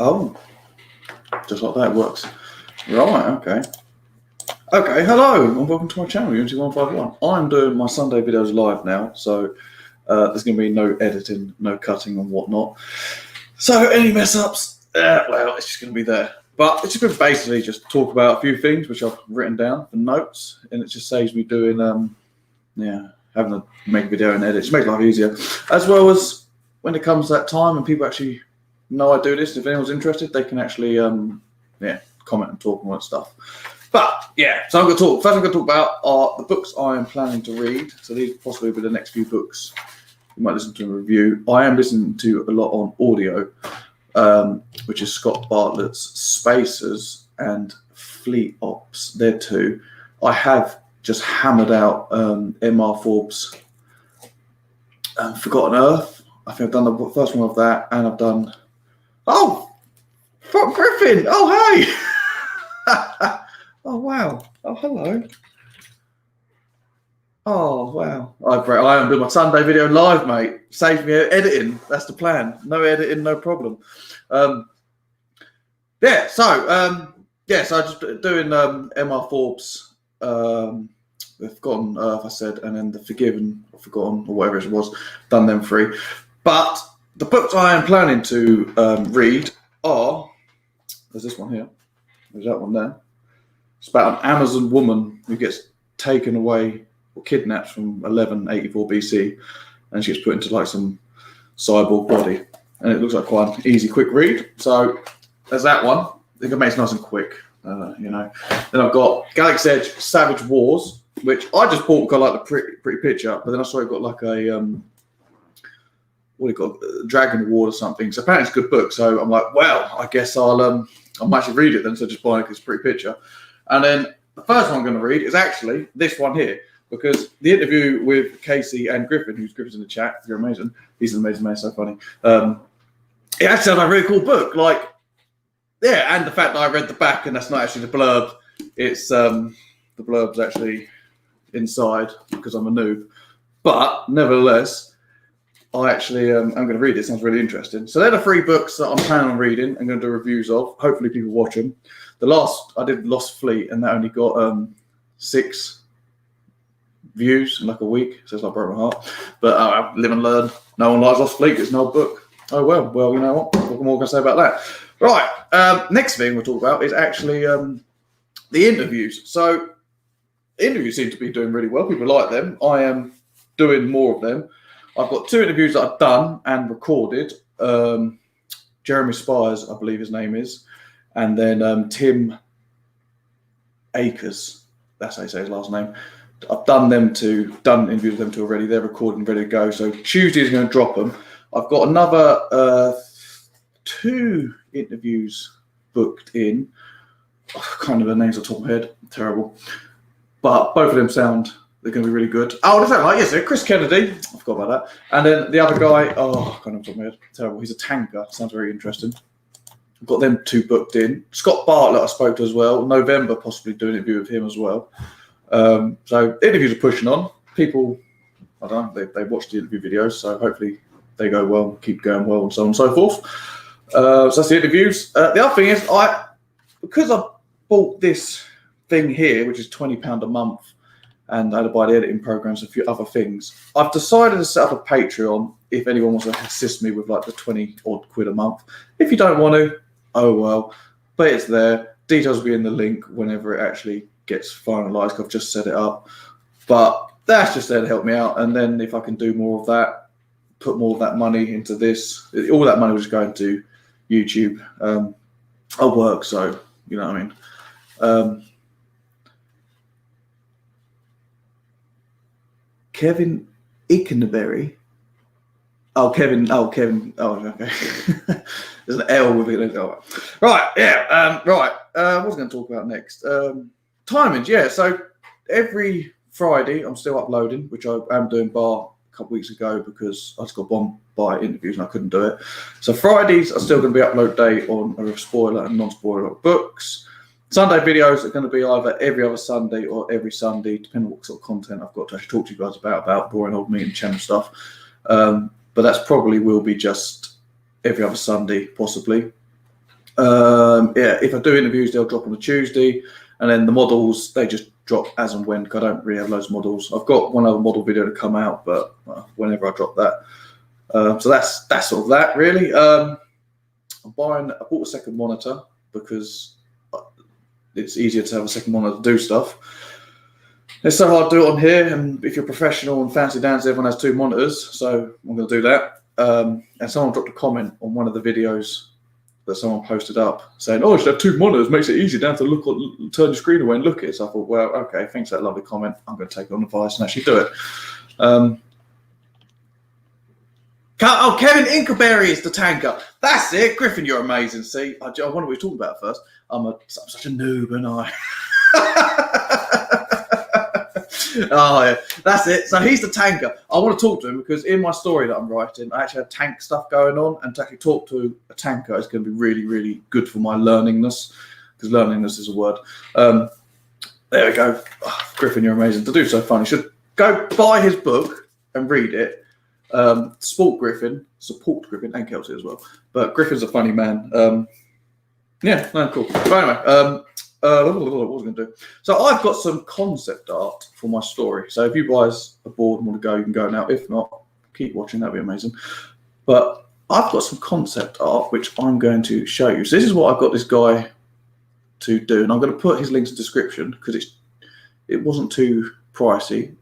Oh, just like that works. Right, okay. Okay, hello and welcome to my channel, Unity 151. I'm doing my Sunday videos live now, so there's going to be no editing, no cutting and whatnot. So any mess ups, well, it's just going to be there. But it's just going to basically just talk about a few things which I've written down for notes, and it just saves me doing, having to make a video and edit. It just makes life easier. As well as when it comes to that time and people actually know I do this, if anyone's interested, they can actually, comment and talk and all that stuff. But yeah, so first I'm going to talk about are the books I am planning to read. So these possibly will be the next few books you might listen to a review. I am listening to a lot on audio, which is Scott Bartlett's Spacers and Fleet Ops. They're two. I have just hammered out M.R. Forbes' Forgotten Earth. I think I've done the first one of that, and I've done Griffin. Oh hey. Oh wow! Oh hello! Oh wow! I am doing my Sunday video live, mate. Save me editing. That's the plan. No editing, no problem. So I'm just doing M.R. Forbes, the Forgotten Earth, I said, and then the Forgiven or Forgotten or whatever it was. Done them three. But the books I am planning to read are. There's this one here. There's that one there. It's about an Amazon woman who gets taken away or kidnapped from 1184 BC, and she gets put into like some cyborg body. And it looks like quite an easy, quick read. So there's that one. I think it makes it nice and quick, Then I've got Galaxy Edge Savage Wars, which I just bought because I like the pretty picture, but then I saw it got like a Dragon Award or something. So apparently it's a good book. So I'm like, well, I guess I might actually read it then. So just buy it because it's a pretty picture. And then the first one I'm going to read is actually this one here, because the interview with Casey and Griffin, Griffin's in the chat, you're amazing. He's an amazing man, so funny. It actually sounds like a really cool book. And the fact that I read the back and that's not actually the blurb. It's the blurb's actually inside because I'm a noob. But nevertheless, I actually I'm going to read it. It sounds really interesting. So they're the three books that I'm planning on reading and going to do reviews of. Hopefully people watch them. I did Lost Fleet, and that only got 6 views in like a week. So it's like broke my heart. But I live and learn. No one likes Lost Fleet. It's an old book. Oh well. Well, you know what? What more can I say about that? Right. Next thing we'll talk about is actually the interviews. So interviews seem to be doing really well. People like them. I am doing more of them. I've got 2 interviews that I've done and recorded. Jeremy Spires, I believe his name is, and then Tim Akers. That's how you say his last name. I've done interviews with them two already. They're recording, ready to go. So Tuesday is going to drop them. I've got another 2 interviews booked in. I can't remember the names off the top of my head. Terrible. But both of them they're going to be really good. Oh, there's that, yes, Chris Kennedy. I forgot about that. And then the other guy, I can't remember off the top of my head. Terrible. He's a tanker. Sounds very interesting. I've got them 2 booked in. Scott Bartlett I spoke to as well. November, possibly doing an interview with him as well. So interviews are pushing on. People, I don't know, they watch the interview videos, so hopefully they go well, keep going well, and so on and so forth. So that's the interviews. The other thing is, because I bought this thing here, which is £20 a month, and I had to buy the editing programs and a few other things, I've decided to set up a Patreon if anyone wants to assist me with like the 20 odd quid a month. If you don't want to, oh well, but it's there. Details will be in the link whenever it actually gets finalised. I've just set it up, but that's just there to help me out. And then if I can do more of that, put more of that money into this, all that money was going to YouTube. I'll work, so you know what I mean. Kevin Ikenberry. Kevin. Oh, okay. There's an L with it. Oh. Right, yeah. Right. What was I going to talk about next? Timings, yeah. So every Friday, I'm still uploading, which I am doing bar a couple weeks ago because I just got bombed by interviews and I couldn't do it. So Fridays are still going to be upload day on a spoiler and non-spoiler books. Sunday videos are going to be either every other Sunday or every Sunday, depending on what sort of content I've got to actually talk to you guys about boring old meeting channel stuff. But that's probably will be just every other Sunday, possibly. Yeah, if I do interviews, they'll drop on a Tuesday, and then the models, they just drop as and when. 'Cause I don't really have loads of models. I've got one other model video to come out, but whenever I drop that. So that's sort of that really. I bought a second monitor because it's easier to have a second monitor to do stuff. It's so hard to do it on here, and if you're professional and fancy dancer, everyone has two monitors, so I'm going to do that. And someone dropped a comment on one of the videos that someone posted up saying, "Oh, you should have two monitors, makes it easier down to turn your screen away and look at it." So I thought, well, okay, thanks for that lovely comment. I'm going to take it on advice and actually do it. Oh, Kevin Inkleberry is the tanker. That's it. Griffin, you're amazing. See, I wonder what we're talking about first. I'm such a noob, and I. Oh, yeah, that's it. So he's the tanker. I want to talk to him because in my story that I'm writing, I actually have tank stuff going on, and to actually talk to a tanker is going to be really, really good for my learningness, because learningness is a word. There we go. Oh, Griffin, you're amazing. To do so fun. You should go buy his book and read it. Support Griffin, and Kelsey as well. But Griffin's a funny man. Yeah, no, cool. But anyway, what was I going to do? So I've got some concept art for my story. So if you guys are bored and want to go, you can go now. If not, keep watching. That'd be amazing. But I've got some concept art which I'm going to show you. So this is what I've got this guy to do, and I'm going to put his links in the description because it wasn't too pricey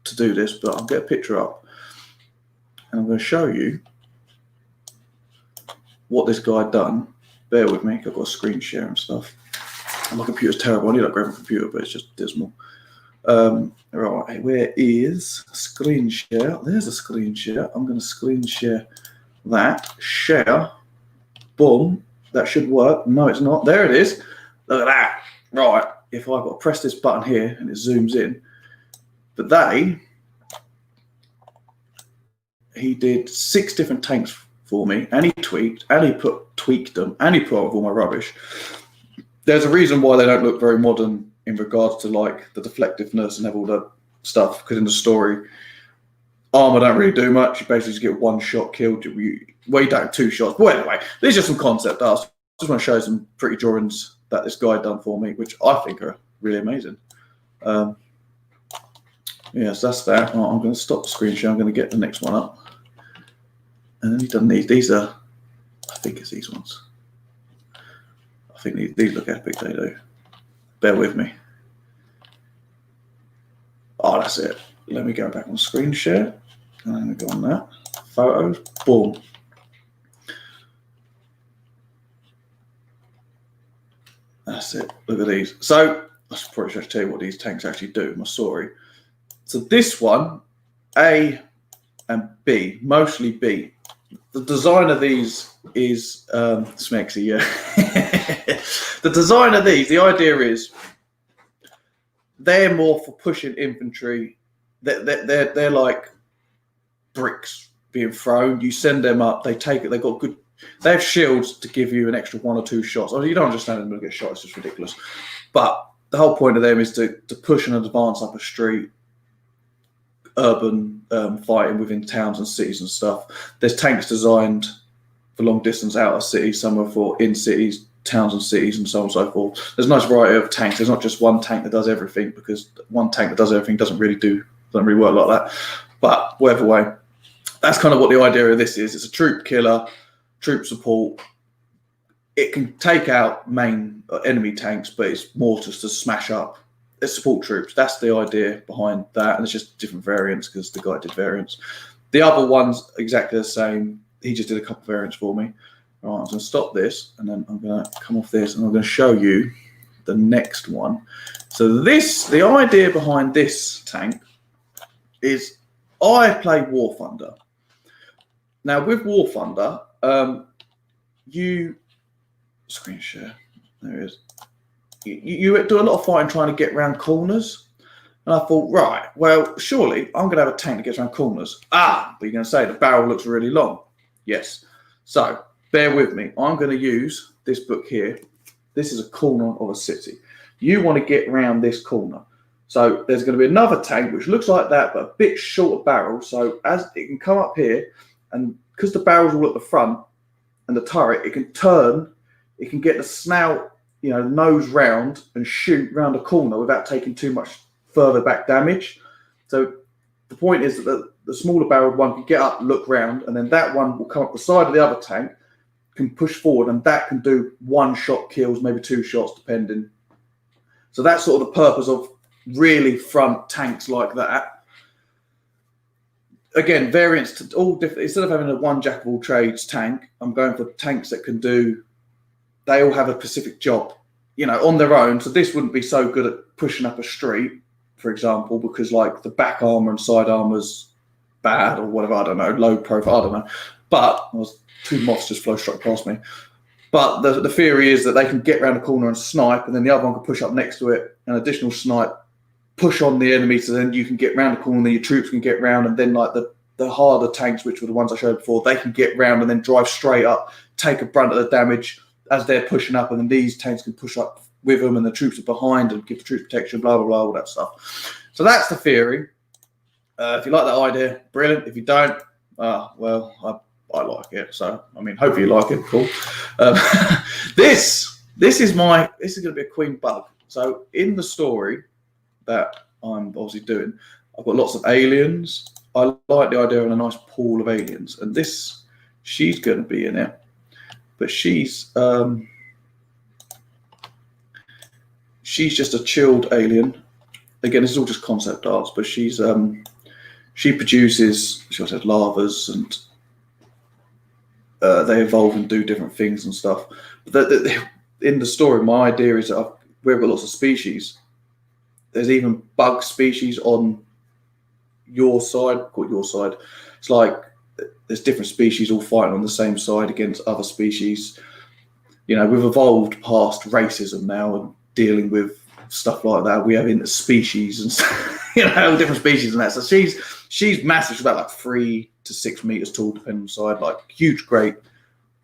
to do this, but I'll get a picture up and I'm going to show you what this guy done. Bear with me, I've got a screen share and stuff. My computer's terrible. I need to grab a computer, but it's just dismal. Right, where is screen share? There's a screen share. I'm going to screen share that. Share. Boom. That should work. No, it's not. There it is. Look at that. Right. If I've got to press this button here and it zooms in. But he did 6 different tanks for me, and he tweaked them, and he put up all my rubbish. There's a reason why they don't look very modern in regards to like the deflectiveness and have all that stuff, because in the story, armor don't really do much. You basically just get one shot killed. You don't have 2 shots. But anyway, these are some concept art. I just want to show some pretty drawings that this guy done for me, which I think are really amazing. Yes, that's that. Right, I'm going to stop the screen share. I'm going to get the next one up. And then he's done these. These are, I think it's these ones. I think these look epic, they do. Bear with me. Oh, that's it. Let me go back on screen share. And then we go on that. Photos. Boom. That's it. Look at these. So, I probably should tell you what these tanks actually do. My story. So this one, A and B, mostly B. The design of these is Smexy, yeah. The design of these, the idea is they're more for pushing infantry. They're like bricks being thrown. You send them up, they take it. They have shields to give you an extra 1 or 2 shots. I mean, you don't understand them to get shot. It's just ridiculous. But the whole point of them is to push and advance up a street. Urban fighting within towns and cities and stuff. There's tanks designed for long distance out of cities, some are for in cities, towns and cities, and so on and so forth. There's a nice variety of tanks. There's not just one tank that does everything, because one tank that does everything doesn't really work like that. But whatever way, that's kind of what the idea of this is. It's a troop killer, troop support. It can take out main enemy tanks, but it's more just to smash up. It's support troops. That's the idea behind that, and it's just different variants because the guy did variants. The other one's exactly the same. He just did a couple of variants for me. All right, I'm going to stop this, and then I'm going to come off this, and I'm going to show you the next one. So the idea behind this tank is I play War Thunder. Now with War Thunder, you screen share. There it is. You do a lot of fighting trying to get around corners. And I thought, right, well, surely I'm going to have a tank that gets around corners. But you're going to say the barrel looks really long. Yes. So bear with me. I'm going to use this book here. This is a corner of a city. You want to get around this corner. So there's going to be another tank which looks like that, but a bit shorter barrel. So as it can come up here, and because the barrel's all at the front and the turret, it can turn it can get the snout, you know, nose round and shoot round a corner without taking too much further back damage. So the point is that the smaller barreled one can get up, look round, and then that one will come up the side of the other tank, can push forward, and that can do 1-shot kills, maybe 2 shots, depending. So that's sort of the purpose of really front tanks like that. Again, variants to all different. Instead of having a one jack of all trades tank, I'm going for tanks that can do. They all have a specific job, you know, on their own. So this wouldn't be so good at pushing up a street, for example, because like the back armor and side armor's bad or whatever. I don't know, low profile. I don't know. But 2 moths just flew straight past me. But the theory is that they can get around the corner and snipe, and then the other one can push up next to it, an additional snipe, push on the enemy, so then you can get round the corner, and your troops can get round, and then like the harder tanks, which were the ones I showed before, they can get round and then drive straight up, take a brunt of the damage as they're pushing up, and then these tanks can push up with them, and the troops are behind and give the troops protection, blah, blah, blah, all that stuff. So that's the theory. If you like that idea, brilliant. If you don't, well, I like it. So, I mean, hopefully you like it. Cool. This is going to be a queen bug. So in the story that I'm obviously doing, I've got lots of aliens. I like the idea of a nice pool of aliens, and she's going to be in it, but she's just a chilled alien. Again, this is all just concept art, but she produces, she also has lavas, and they evolve and do different things and stuff. But in the story, my idea is that we've got lots of species. There's even bug species on your side. Called your side. It's like there's different species all fighting on the same side against other species. You know, we've evolved past racism now and dealing with stuff like that. We have interspecies and you know, different species and that. So she's massive. She's about like 3 to 6 meters tall, depending on the side. Like huge, great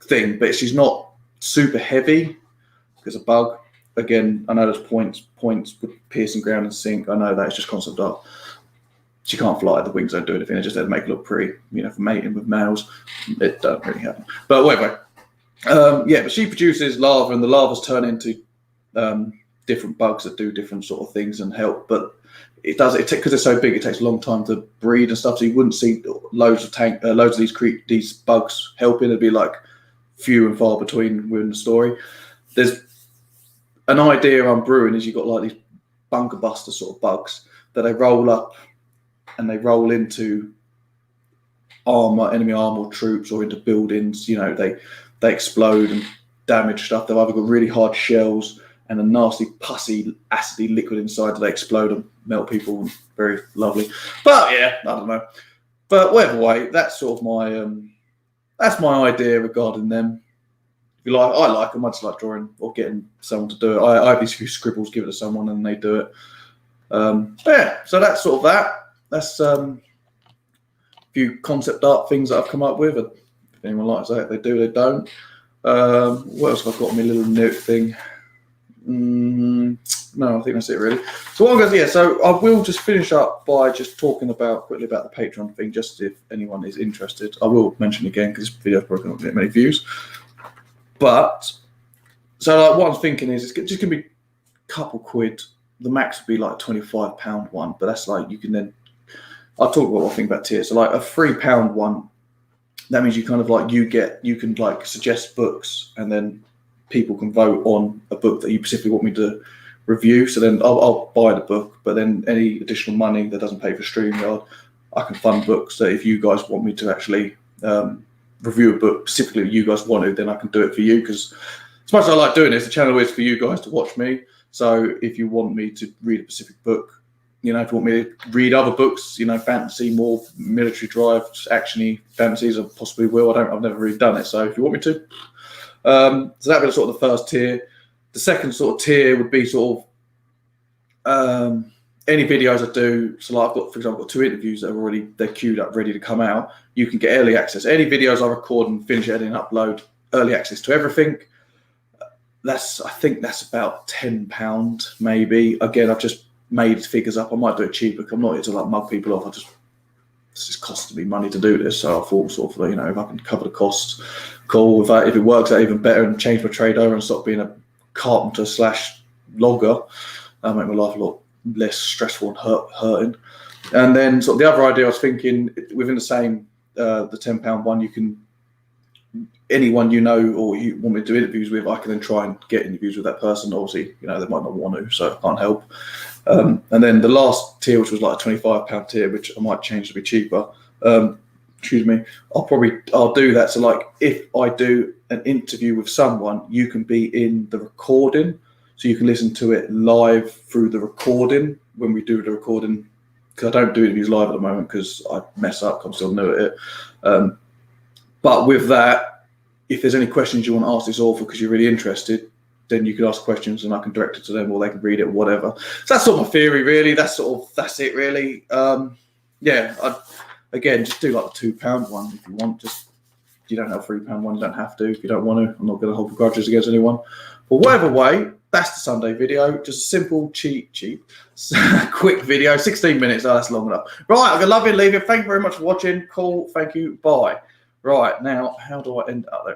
thing, but she's not super heavy because a bug. Again, I know there's points with piercing ground and sink. I know that it's just concept art. She can't fly. The wings don't do anything. They just make it look pretty. You know, for mating with males, it don't really happen. But whatever. Yeah, but she produces lava, and the lavas turn into different bugs that do different sort of things and help. But it does it because they're so big. It takes a long time to breed and stuff. So you wouldn't see loads of these bugs helping. It'd be like few and far between within the story. There's an idea I'm brewing is you've got like these bunker buster sort of bugs that they roll up and they roll into enemy armor or troops or into buildings. You know, they explode and damage stuff. They've either got really hard shells and a nasty pussy acidy liquid inside that they explode and melt people. Very lovely. But yeah, I don't know. But whatever way, that's sort of that's my idea regarding them. If you like, I like them. I just like drawing or getting someone to do it. I have these few scribbles, give it to someone, and they do it. Yeah, so that's sort of that. That's a few concept art things that I've come up with. If anyone likes that, they do, they don't. What else have I got on my little note thing? No, I think that's it really. So what I'm going to so I will just finish up by just talking quickly about the Patron thing, just if anyone is interested. I will mention again because this video's probably not getting many views. But so like what I'm thinking is it's just going to be a couple quid. The max would be like £25 one, but that's like you can then. I'll talk about what I think about tiers. So like a £3 one, that means you kind of like you can like suggest books, and then people can vote on a book that you specifically want me to review. So then I'll buy the book, but then any additional money that doesn't pay for StreamYard, I can fund books. So if you guys want me to actually review a book specifically that you guys wanted, then I can do it for you. Because as much as I like doing this, the channel is for you guys to watch me. So if you want me to read a specific book, you know, if you want me to read other books, you know, fantasy, more military drive, actiony fantasies, I possibly will. I've never really done it. So if you want me to. So that'd be sort of the first tier. The second sort of tier would be sort of any videos I do. So like I've got, for example, I've got 2 interviews that are they're queued up, ready to come out. You can get early access. Any videos I record and finish editing and upload, early access to everything. I think that's about £10 maybe. Again, I've just made figures up. I might do it cheaper. I'm not here to like mug people off. this is costing me money to do this. So I thought sort of, you know, if I can cover the costs, cool. If it works out even better and change my trade over and stop being a carpenter / logger, that'll make my life a lot less stressful and hurting. And then sort of the other idea I was thinking, within the same, the £10 one, you can, anyone you know or you want me to do interviews with, I can then try and get interviews with that person. Obviously, you know, they might not want to, so I can't help. And then the last tier, which was like a £25 tier, which I might change to be cheaper. Excuse me. I'll do that. So like, if I do an interview with someone, you can be in the recording, so you can listen to it live through the recording when we do the recording. Because I don't do interviews live at the moment because I mess up. I'm still new at it. But with that, if there's any questions you want to ask this author because you're really interested, then you can ask questions and I can direct it to them, or they can read it, or whatever. So that's sort of my theory, really. That's it, really. Yeah. Again, just do like the £2 one if you want. Just, you don't have a £3 one. You don't have to if you don't want to. I'm not going to hold grudges against anyone. But whatever way, that's the Sunday video. Just a simple, cheap, quick video. 16 minutes. Oh, that's long enough. Right, I'm going to love you and leave you. Thank you very much for watching. Cool. Thank you. Bye. Right, now, how do I end up there?